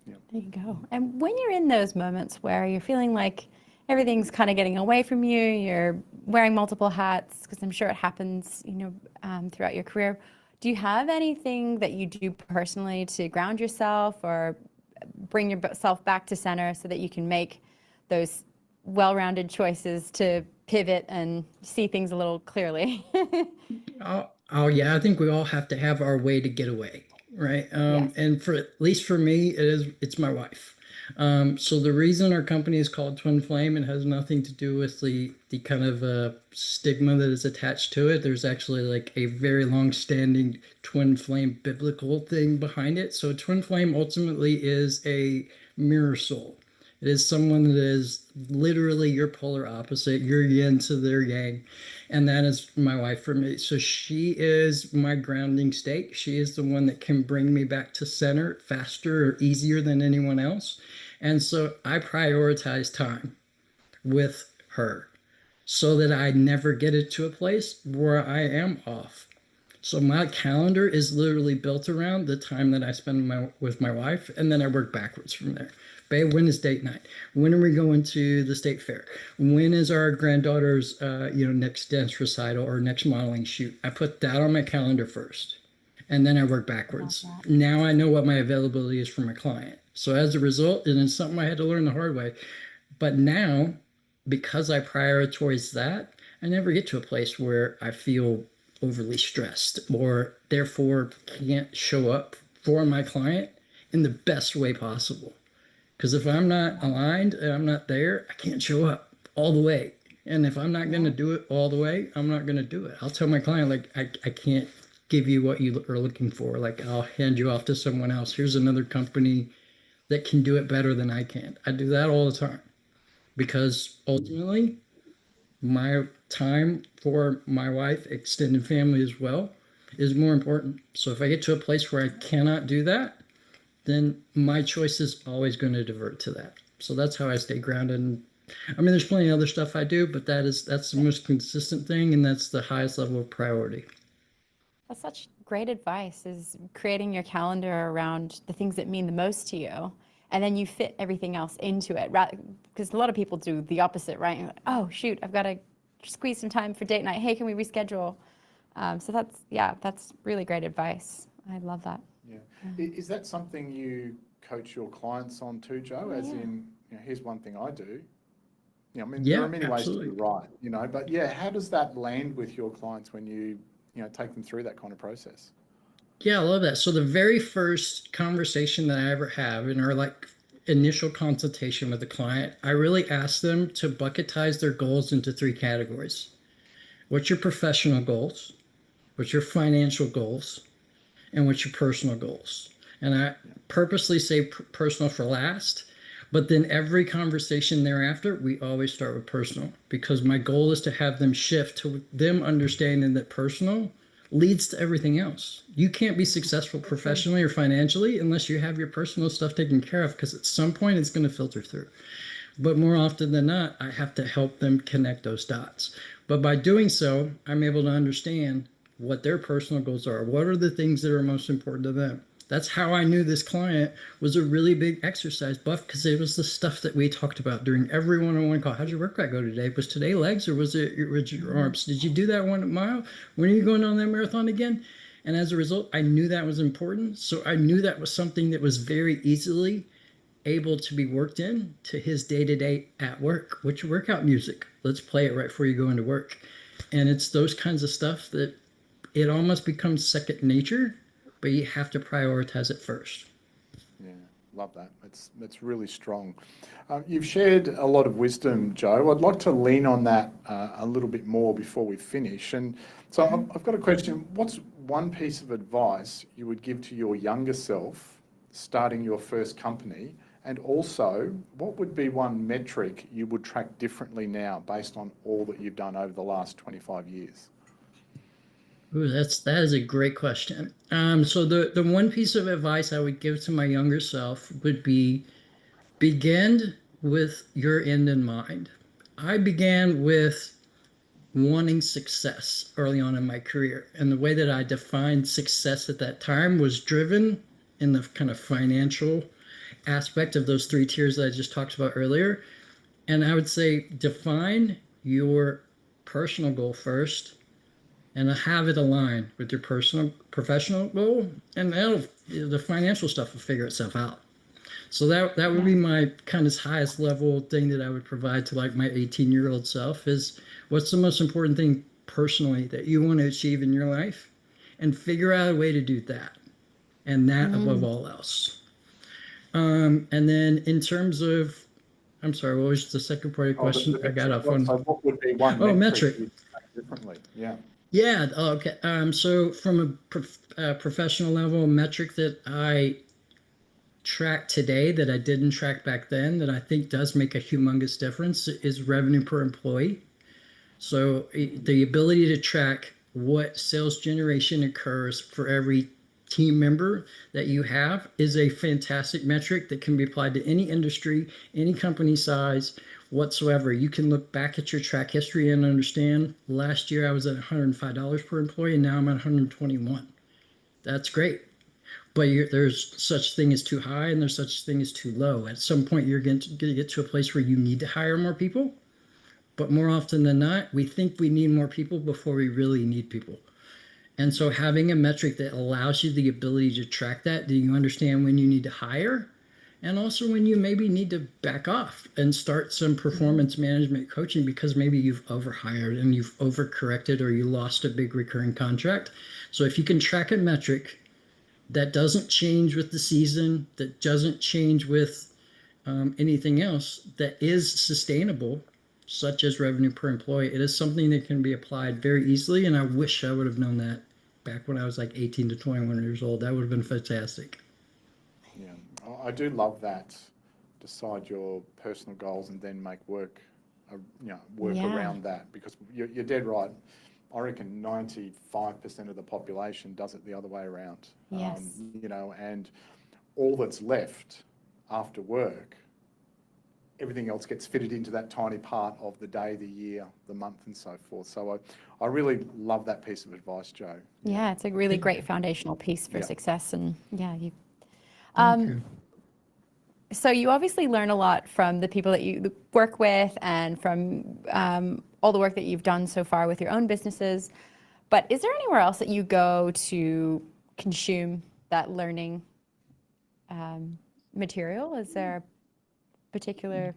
There you go. And when you're in those moments where you're feeling like everything's kind of getting away from you, you're wearing multiple hats, because I'm sure it happens, throughout your career. Do you have anything that you do personally to ground yourself or bring yourself back to center so that you can make those well-rounded choices to pivot and see things a little clearly? Oh yeah, I think we all have to have our way to get away, right? Yes. And for at least for me, it's my wife. So the reason our company is called Twin Flame, it has nothing to do with the kind of stigma that is attached to it. There's actually like a very long-standing twin flame biblical thing behind it. So twin flame ultimately is a mirror soul. It is someone that is literally your polar opposite, your yin to their yang. And that is my wife for me. So she is my grounding stake. She is the one that can bring me back to center faster or easier than anyone else. And so I prioritize time with her so that I never get it to a place where I am off. So my calendar is literally built around the time that I spend with my wife, and then I work backwards from there. Babe, when is date night? When are we going to the state fair? When is our granddaughter's next dance recital or next modeling shoot? I put that on my calendar first, and then I work backwards. Now I know what my availability is for my client. So as a result, and it's something I had to learn the hard way, but now, because I prioritize that, I never get to a place where I feel overly stressed or therefore can't show up for my client in the best way possible. Because if I'm not aligned and I'm not there, I can't show up all the way. And if I'm not going to do it all the way, I'm not going to do it. I'll tell my client, like, I can't give you what you are looking for. Like, I'll hand you off to someone else. Here's another company that can do it better than I can. I do that all the time because ultimately, my time for my wife, extended family as well, is more important. So if I get to a place where I cannot do that, then my choice is always going to divert to that. So that's how I stay grounded. And I mean, there's plenty of other stuff I do, but that's the most consistent thing, and that's the highest level of priority. That's such great advice, is creating your calendar around the things that mean the most to you. And then you fit everything else into it. Because a lot of people do the opposite, right? Like, oh, shoot, I've got to squeeze some time for date night. Hey, can we reschedule? So that's really great advice. I love that. Yeah. Is that something you coach your clients on too, Joe? As in, here's one thing I do. I mean, there are many ways to be right, but how does that land with your clients when you take them through that kind of process? Yeah, I love that. So the very first conversation that I ever have in our like initial consultation with the client, I really ask them to bucketize their goals into 3 categories. What's your professional goals? What's your financial goals? And what's your personal goals? And I purposely say personal for last, but then every conversation thereafter, we always start with personal, because my goal is to have them shift to them understanding that personal leads to everything else. You can't be successful professionally or financially unless you have your personal stuff taken care of, because at some point it's going to filter through. But more often than not, I have to help them connect those dots. But by doing so, I'm able to understand what their personal goals are. What are the things that are most important to them? That's how I knew this client was a really big exercise buff, because it was the stuff that we talked about during every one-on-one call. How'd your workout go today? Was today legs or was it your arms? Did you do that 1 mile? When are you going on that marathon again? And as a result, I knew that was important. So I knew that was something that was very easily able to be worked in to his day-to-day at work. What's your workout music? Let's play it right before you go into work. And it's those kinds of stuff that it almost becomes second nature, but you have to prioritize it first. Yeah, love that. That's really strong. You've shared a lot of wisdom, Joe. I'd like to lean on that a little bit more before we finish. And so I've got a question. What's one piece of advice you would give to your younger self starting your first company? And also, what would be one metric you would track differently now based on all that you've done over the last 25 years? Ooh, that is a great question. So the one piece of advice I would give to my younger self would be begin with your end in mind. I began with wanting success early on in my career, and the way that I defined success at that time was driven in the kind of financial aspect of those 3 tiers that I just talked about earlier. And I would say define your personal goal first, and have it align with your professional goal, and the financial stuff will figure itself out. So that would be my kind of highest level thing that I would provide to like my 18-year-old self is what's the most important thing personally that you want to achieve in your life, and figure out a way to do that, and that above all else. And then in terms of, I'm sorry, what was the second part of the Oh, the question? I got metric. off on. So what would be one Oh, metric metric. you'd say differently? Yeah. Yeah. Okay. So from a professional level, a metric that I track today that I didn't track back then that I think does make a humongous difference is revenue per employee. So the ability to track what sales generation occurs for every team member that you have is a fantastic metric that can be applied to any industry, any company size whatsoever. You can look back at your track history and understand last year I was at $105 per employee and now I'm at 121. That's great. But there's such thing as too high and there's such thing as too low. At some point, you're going to get to a place where you need to hire more people. But more often than not, we think we need more people before we really need people. And so having a metric that allows you the ability to track that, do you understand when you need to hire? And also when you maybe need to back off and start some performance management coaching because maybe you've overhired and you've overcorrected or you lost a big recurring contract. So if you can track a metric that doesn't change with the season, that doesn't change with anything else, that is sustainable, such as revenue per employee, it is something that can be applied very easily. And I wish I would have known that back when I was like 18 to 21 years old. That would have been fantastic. Yeah. I do love that. Decide your personal goals and then make work, work Yeah. around that, because you're dead right. I reckon 95% of the population does it the other way around. Yes. And all that's left after work, everything else gets fitted into that tiny part of the day, the year, the month, and so forth. So I really love that piece of advice, Joe. Yeah, it's a really great foundational piece for Yeah. success. And yeah, you. Thank you. So you obviously learn a lot from the people that you work with and from all the work that you've done so far with your own businesses. But is there anywhere else that you go to consume that learning material? Is there a particular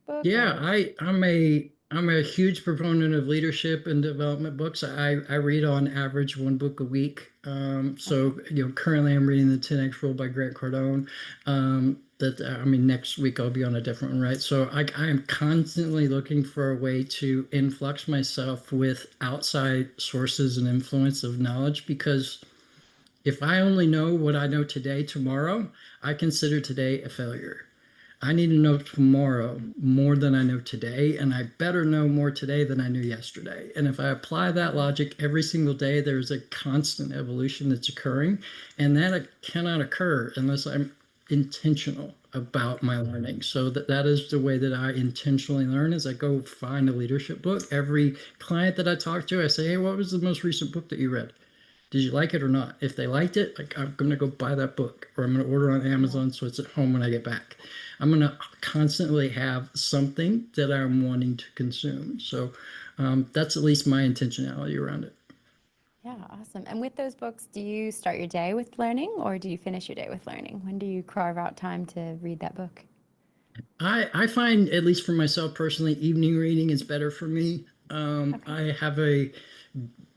book? Yeah, or- I'm a huge proponent of leadership and development books. I read on average one book a week. So currently I'm reading the 10X Rule by Grant Cardone. Next week I'll be on a different one, right? So I am constantly looking for a way to influx myself with outside sources and influence of knowledge, because if I only know what I know today, tomorrow, I consider today a failure. I need to know tomorrow more than I know today, and I better know more today than I knew yesterday. And if I apply that logic every single day, there's a constant evolution that's occurring, and that cannot occur unless I'm intentional about my learning. So that is the way that I intentionally learn, is I go find a leadership book. Every client that I talk to, I say, hey, what was the most recent book that you read? Did you like it or not? If they liked it, like, I'm going to go buy that book, or I'm going to order on Amazon so it's at home when I get back. I'm going to constantly have something that I'm wanting to consume. So that's at least my intentionality around it. Yeah, awesome. And with those books, do you start your day with learning or do you finish your day with learning? When do you carve out time to read that book? I find, at least for myself personally, evening reading is better for me. I have a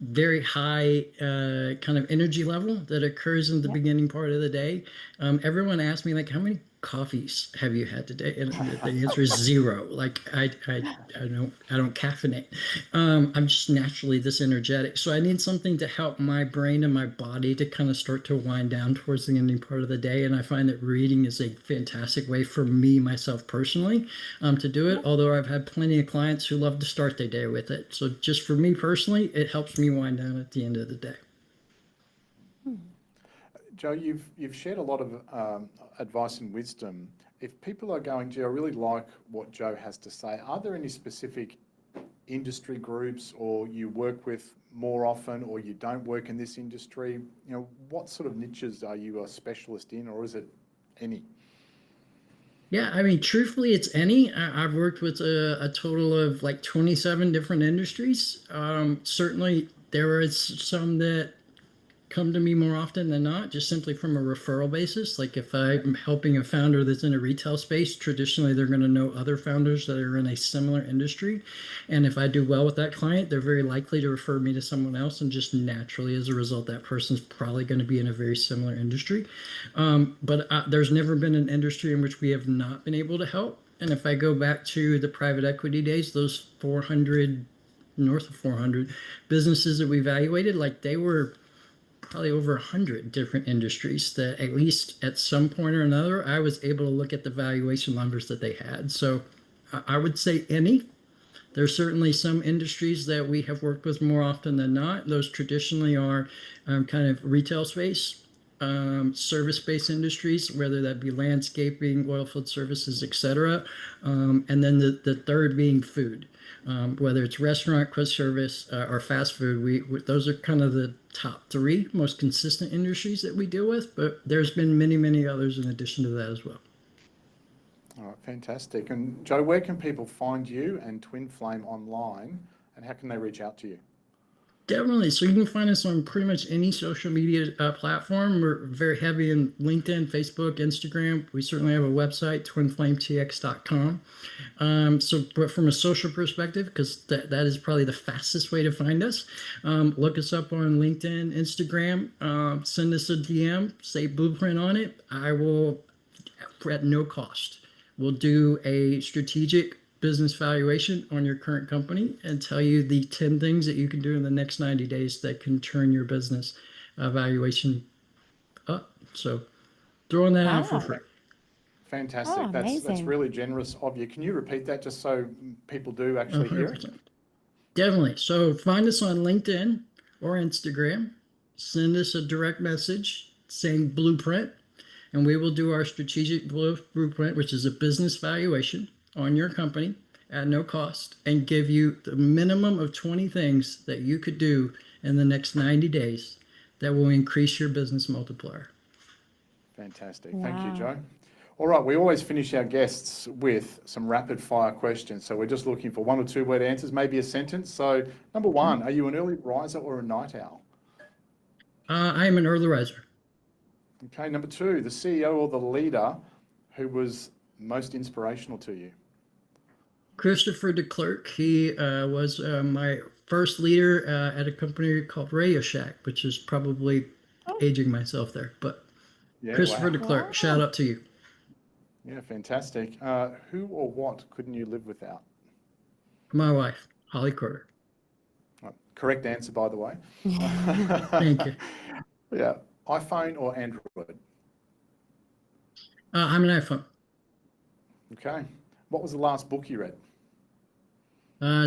very high kind of energy level that occurs in the beginning part of the day. Everyone asks me, like, how many coffees have you had today? And the answer is zero. Like I don't caffeinate. I'm just naturally this energetic. So I need something to help my brain and my body to kind of start to wind down towards the ending part of the day. And I find that reading is a fantastic way for me, myself personally, to do it. Although I've had plenty of clients who love to start their day with it. So just for me personally, it helps me wind down at the end of the day. Joe, you've shared a lot of advice and wisdom. If people are going, gee, I really like what Joe has to say, are there any specific industry groups or you work with more often, or you don't work in this industry? What sort of niches are you a specialist in, or is it any? Yeah, truthfully, it's any. I've worked with a total of like 27 different industries. Certainly, there is some that come to me more often than not, just simply from a referral basis. Like if I'm helping a founder that's in a retail space, traditionally they're going to know other founders that are in a similar industry. And if I do well with that client, they're very likely to refer me to someone else. And just naturally, as a result, that person's probably going to be in a very similar industry. But there's never been an industry in which we have not been able to help. And if I go back to the private equity days, those 400, north of 400 businesses that we evaluated, like they were probably over 100 different industries that at least at some point or another, I was able to look at the valuation numbers that they had. So I would say any. There's certainly some industries that we have worked with more often than not. Those traditionally are kind of retail space, service-based industries, whether that be landscaping, oilfield services, etc. And then the third being food. Whether it's restaurant, quick service, or fast food, those are kind of the top three most consistent industries that we deal with. But there's been many, many others in addition to that as well. All right, fantastic. And Joe, where can people find you and Twinflame online, and how can they reach out to you? Definitely. So you can find us on pretty much any social media platform. We're very heavy in LinkedIn, Facebook, Instagram. We certainly have a website, twinflametx.com. But from a social perspective, because that is probably the fastest way to find us, look us up on LinkedIn, Instagram, send us a DM, say Blueprint on it. I will, at no cost, we'll do a strategic business valuation on your current company and tell you the 10 things that you can do in the next 90 days that can turn your business valuation up. So throwing that out for Wow. free. Fantastic. Oh, That's amazing. really generous of you. Can you repeat that just so people do actually hear it? 100%. Definitely. So find us on LinkedIn or Instagram. Send us a direct message saying Blueprint, and we will do our strategic blueprint, which is a business valuation on your company at no cost, and give you the minimum of 20 things that you could do in the next 90 days that will increase your business multiplier. Fantastic. Thank you, Wow. Joe. All right, we always finish our guests with some rapid fire questions. So we're just looking for 1 or 2 word answers, maybe a sentence. So number 1, are you an early riser or a night owl? I am an early riser. Okay, number 2, the CEO or the leader who was most inspirational to you? Christopher DeClerc, he was my first leader at a company called Radio Shack, which is probably aging myself there. But Yeah, Christopher wow. DeClerc, shout out to you. Yeah, fantastic. Who or what couldn't you live without? My wife, Holly Carter. Correct answer, by the way. Thank you. Yeah, iPhone or Android? I'm an iPhone. Okay. What was the last book you read?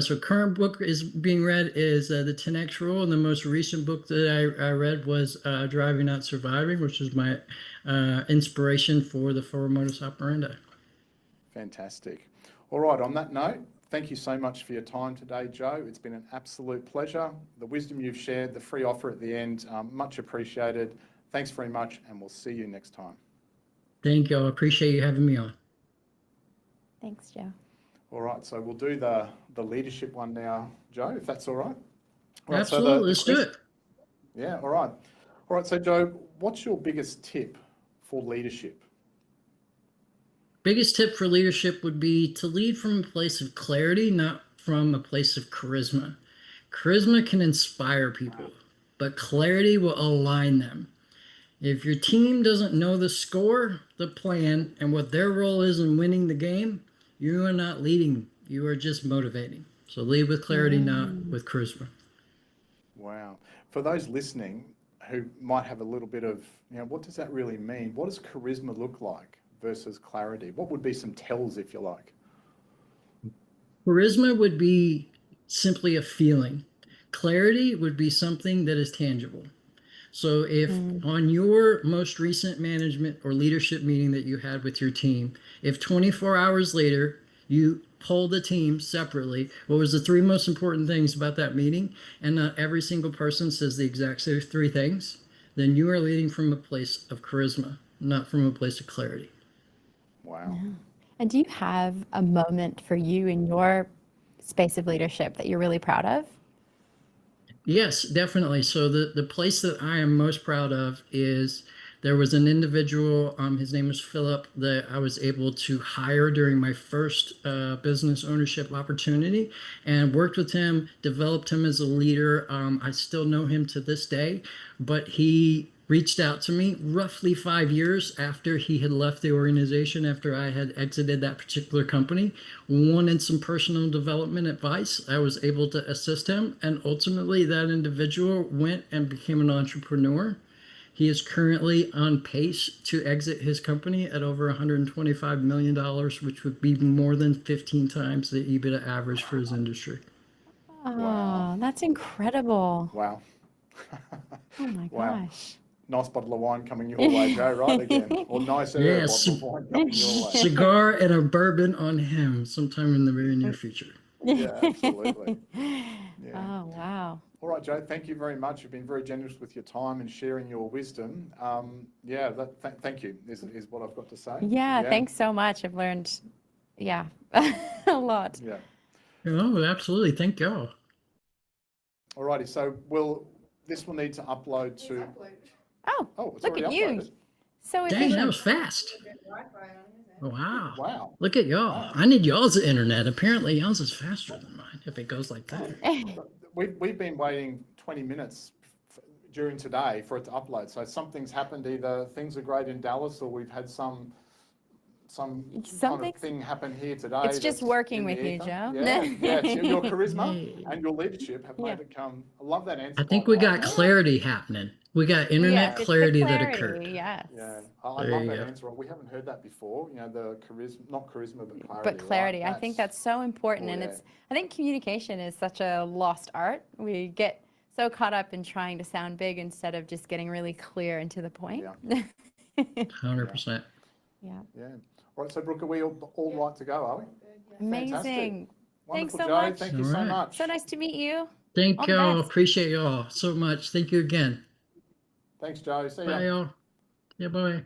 So current book is being read is the 10X Rule, and the most recent book that I read was Driving Not Surviving, which is my inspiration for the 4 modus operandi. Fantastic. All right, on that note, thank you so much for your time today, Joe. It's been an absolute pleasure. The wisdom you've shared, the free offer at the end, much appreciated. Thanks very much, and we'll see you next time. Thank you. I appreciate you having me on. Thanks, Joe. All right, so we'll do the leadership one now, Joe, if that's all right. All right, Absolutely, so let's do it. Yeah, all right. All right, so Joe, what's your biggest tip for leadership? Biggest tip for leadership would be to lead from a place of clarity, not from a place of charisma. Charisma can inspire people, but clarity will align them. If your team doesn't know the score, the plan, and what their role is in winning the game, you are not leading. You are just motivating. So lead with clarity, not with charisma. Wow. For those listening who might have a little bit of, what does that really mean? What does charisma look like versus clarity? What would be some tells, if you like? Charisma would be simply a feeling. Clarity would be something that is tangible. So if on your most recent management or leadership meeting that you had with your team, if 24 hours later you polled the team separately, what was the 3 most important things about that meeting, and not every single person says the exact same 3 things, then you are leading from a place of charisma, not from a place of clarity. Wow. And do you have a moment for you in your space of leadership that you're really proud of? Yes, definitely. So the place that I am most proud of is there was an individual, his name was Philip, that I was able to hire during my first business ownership opportunity, and worked with him, developed him as a leader. I still know him to this day, but he reached out to me roughly 5 years after he had left the organization, after I had exited that particular company, wanted some personal development advice. I was able to assist him, and ultimately that individual went and became an entrepreneur. He is currently on pace to exit his company at over $125 million, which would be more than 15 times the EBITDA average for his industry. Oh, that's incredible. Wow. Oh my Wow. gosh. Nice bottle of wine coming your way, Joe, right again. Or nicer Yes. bottle of wine coming your way. Cigar and a bourbon on him sometime in the very near future. Yeah, absolutely. Yeah. Oh, wow. All right, Joe, thank you very much. You've been very generous with your time and sharing your wisdom. Yeah, thank you is what I've got to say. Yeah, thanks so much. I've learned, yeah, a lot. Yeah. Oh, absolutely. Thank y'all. All righty, so this will need to upload to, Oh, it's look already at you. uploaded. So Dang, that efficient. was fast. Wow. Wow. Look at y'all. Wow. I need y'all's internet. Apparently y'all's is faster than mine if it goes like that. We've been waiting 20 minutes during today for it to upload. So something's happened. Either things are great in Dallas, or we've had some kind of thing happen here today. It's just that's working in the with you, ether. Joe. Yeah, it's your charisma Yay. and your leadership have made it come. I love that answer. I think by we the way. got clarity happening. We got internet Yes, clarity it's the that clarity, occurred. yes. Yeah, I There love you that go. answer. We haven't heard that before. You know, the charisma, not charisma, but clarity. But clarity, right? I think that's so important. Oh, And yeah. I think communication is such a lost art. We get so caught up in trying to sound big instead of just getting really clear and to the point. Yeah. 100%. Yeah. Yeah. All right, so Brooke, are we all right to go, are we? Amazing. Fantastic. Thanks Wonderful, so Joe. much. Thank you so All right. much. So nice to meet you. All Thank the y'all. best. Appreciate y'all so much. Thank you again. Thanks, Joe. See ya. Bye, y'all. Yeah, bye.